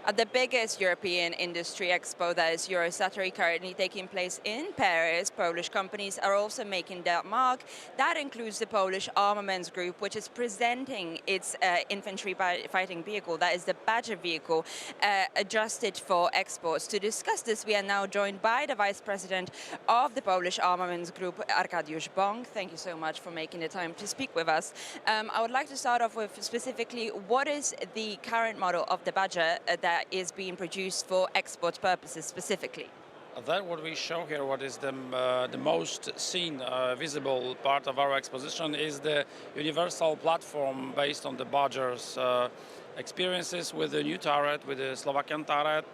At the biggest European industry expo, that is EUROSATORY, currently taking place in Paris, Polish companies are also making their mark. That includes the Polish Armaments Group, which is presenting its infantry fighting vehicle, that is the Badger vehicle, adjusted for exports. To discuss this, we are now joined by the Vice President of the Polish Armaments Group, Arkadiusz Bąk. Thank you so much for making the time to speak with us. I would like to start off with specifically what is the current model of the Badger that is being produced for export purposes specifically? That what we show here, what is the most seen, visible part of our exposition is the universal platform based on the Badger's experiences with the new turret, with the Slovakian turret,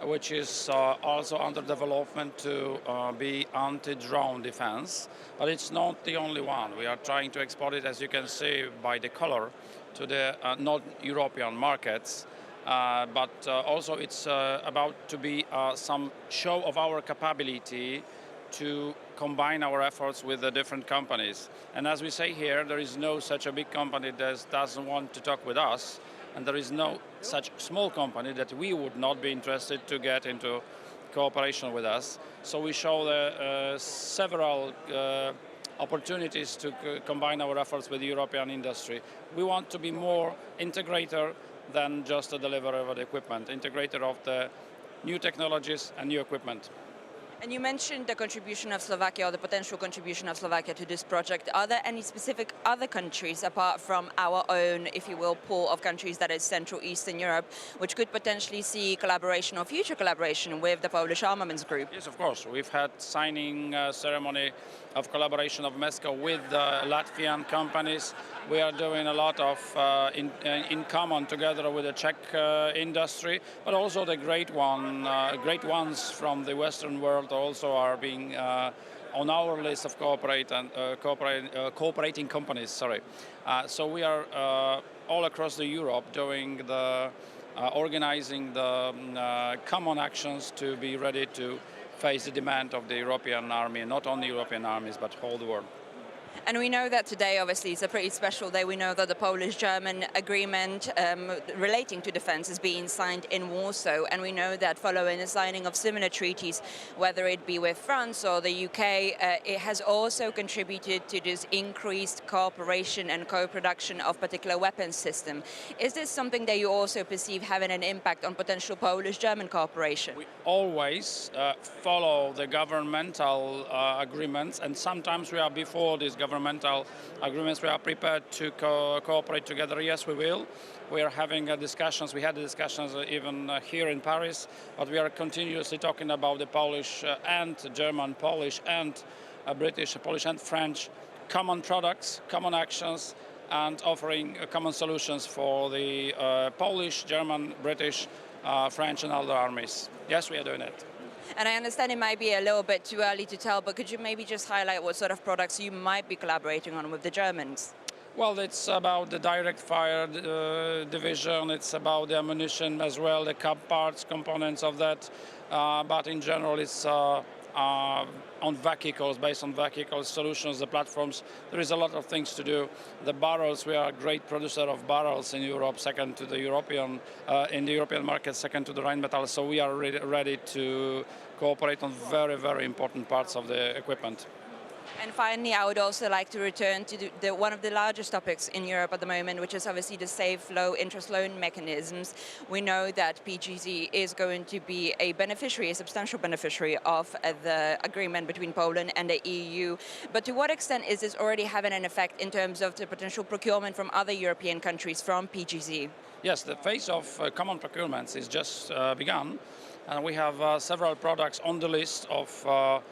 which is also under development to be anti-drone defense. But it's not the only one. We are trying to export it, as you can see by the color, to the non-European markets. But also it's about to be some show of our capability to combine our efforts with the different companies. And as we say here, there is no such a big company that doesn't want to talk with us, and there is no such small company that we would not be interested to get into cooperation with us. So we show the several opportunities to combine our efforts with the European industry. We want to be more integrator than just a deliverer of the equipment, integrator of the new technologies and new equipment. And you mentioned the contribution of Slovakia, or the potential contribution of Slovakia to this project. Are there any specific other countries apart from our own, if you will, pool of countries that is Central Eastern Europe, which could potentially see collaboration or future collaboration with the Polish Armaments Group? Yes, of course. We've had signing ceremony of collaboration of MESKO with Latvian companies. We are doing a lot of in common together with the Czech industry, but also the great ones from the Western world also are being on our list of cooperating companies. So we are all across the Europe doing the organizing the common actions to be ready to face the demand of the European army, not only European armies, but whole the world. And we know that today, obviously, is a pretty special day. We know that the Polish-German agreement relating to defense is being signed in Warsaw. And we know that following the signing of similar treaties, whether it be with France or the UK, it has also contributed to this increased cooperation and co-production of particular weapons system. Is this something that you also perceive having an impact on potential Polish-German cooperation? We always follow the governmental agreements, and sometimes we are before these governmental agreements. We are prepared to cooperate together. Yes, we will. We are having discussions. We had discussions even here in Paris, but we are continuously talking about the Polish and German, Polish and British, Polish and French common products, common actions, and offering common solutions for the Polish, German, British, French and other armies. Yes, we are doing it. And I understand it might be a little bit too early to tell, but could you maybe just highlight what sort of products you might be collaborating on with the Germans? Well, it's about the direct fire division, it's about the ammunition as well, the parts, components of that, but in general it's on vehicles, based on vehicle solutions, the platforms. There is a lot of things to do. The barrels, we are a great producer of barrels in Europe, second to the European, in the European market, second to the Rheinmetall. So we are ready to cooperate on very, very important parts of the equipment. And finally, I would also like to return to one of the largest topics in Europe at the moment, which is obviously the safe low-interest loan mechanisms. We know that PGZ is going to be a beneficiary, a substantial beneficiary of the agreement between Poland and the EU. But to what extent is this already having an effect in terms of the potential procurement from other European countries from PGZ? Yes, the phase of common procurements is just begun. And we have several products on the list of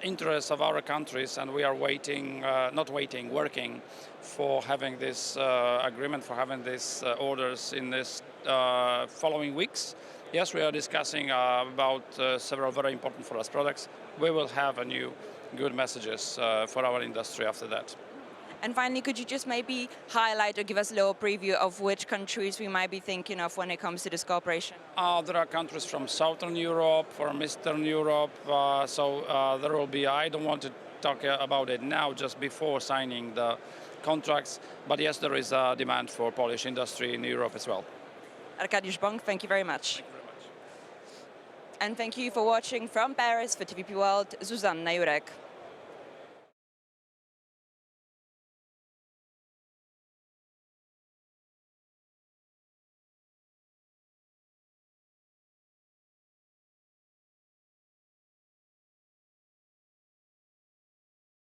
interests of our countries, and we are working for having this agreement, for having these orders in this following weeks. Yes, we are discussing about several very important for us products. We will have a new good messages for our industry after that. And finally, could you just maybe highlight or give us a little preview of which countries we might be thinking of when it comes to this cooperation? There are countries from Southern Europe, from Eastern Europe, so there will be, I don't want to talk about it now, just before signing the contracts, but yes, there is a demand for Polish industry in Europe as well. Arkadiusz Bąk, thank you very much. Thank you very much. And thank you for watching from Paris for TVP World, Zuzanna, Jurek.